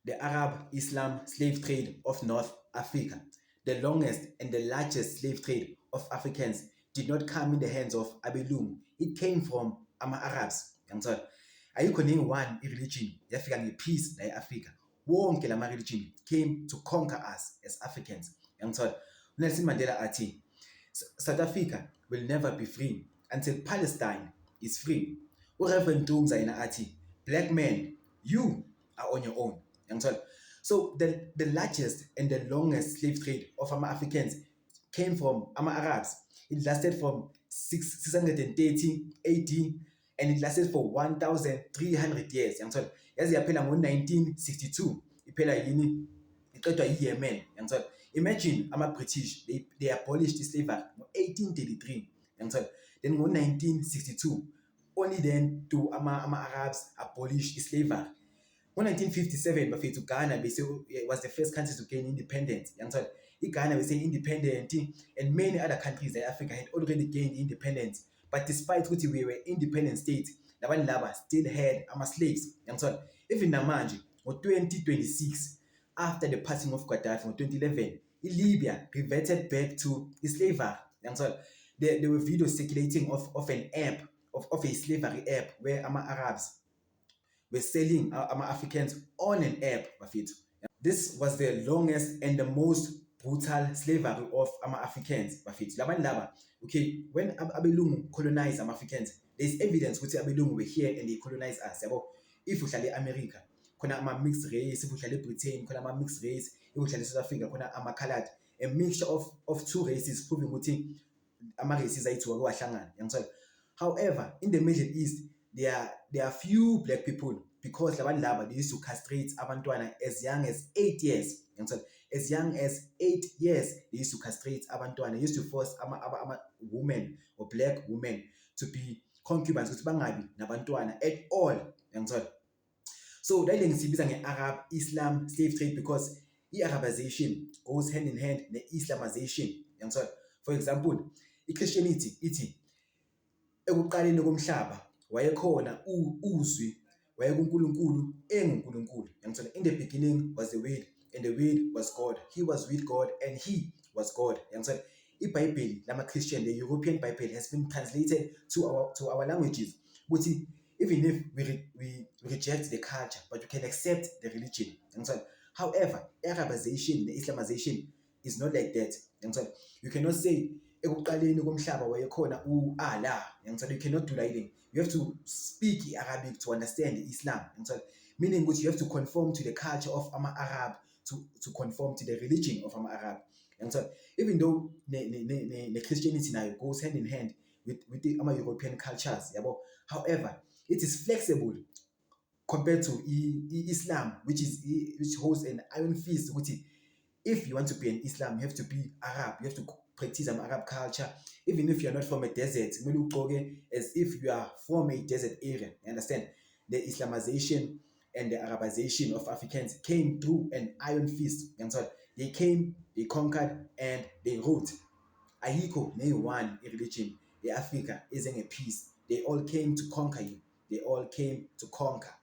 The Arab-Islam slave trade of North Africa, the longest and the largest slave trade of Africans, did not come in the hands of abelungu. It came from ama-Arabs. Ngiyangithola. Ayikho nenye-one i-religion yafika nge-peace la e-Afrika. Wonke lama-religion came to conquer us as Africans. Ngiyangithola. uNelson Mandela athi, South Africa will never be free until Palestine is free. uReverend Dumza yena athi, black men, you are on your own. So the largest and the longest slave trade of Africans came from Arabs. It lasted from 630 AD and it lasted for 1,300 years. Yazi yaphela ngo-1962. Iphela yini? Iqedwa yi-Yemen. Imagine ama-British, they abolished slavery ngo-1833. Then ngo-1962, only then do ama-Arabs abolish slavery. Ngo-1957 bafethu Ghana was the first country to gain independence. Ghana was independent and many other countries in Africa had already gained independence. But despite which we were independent state, labantu laba still had ama-slaves. Even namanje, ngo-2026, after the passing of Gaddafi in 2011, Libya reverted back to slavery. There were videos circulating of an app, of a slavery app where Arabs were selling Africans on an app. This was the longest and the most brutal slavery of Africans. Okay, when abelungu colonized Africans, there's evidence which abelungu were here and they colonized us. If we shall America, kuna mixed race, if we shall Britain, kuna mixed race, if we shall South Africa, kuna colored, a mixture of two races, proving what races are. However, in the Middle East, there are few black people because they used to castrate abantwana as young as 8 years. As young as 8 years, they used to castrate abantwana. They used to force women or black women to be concubines ukuthi bangabi nabantwana at all. So that is an Arab-Islam slave trade because Arabization goes hand in hand with Islamization. For example, Christianity ithi ekuqaleni komhlaba wayekhona uzwi wayekuNkulunkulu enguNkulunkulu. In the beginning was the Word and the Word was God. He was with God and He was God. IBhayibheli lama-Christian, the European Bible, has been translated to our languages. But even if we reject the culture, but we can accept the religion. However, Arabization, the Islamization is not like that. You cannot say ekuqaleni komhlaba wayekhona u-Allah. You cannot do that. You have to speak Arabic to understand Islam. Meaning which you have to conform to the culture of Arab to conform to the religion of Arab. Even though the Christianity now goes hand in hand with the European cultures. However, it is flexible compared to Islam, which holds an iron fist. Which if you want to be an Islam, you have to be Arab. You have to practice Arab culture. Even if you are not from a desert, as if you are from a desert area. You understand? The Islamization and the Arabization of Africans came through an iron fist. They came, they conquered, and they ruled. Ayikho ne-one religion. The Africa isn't a peace. They all came to conquer you. They all came to conquer.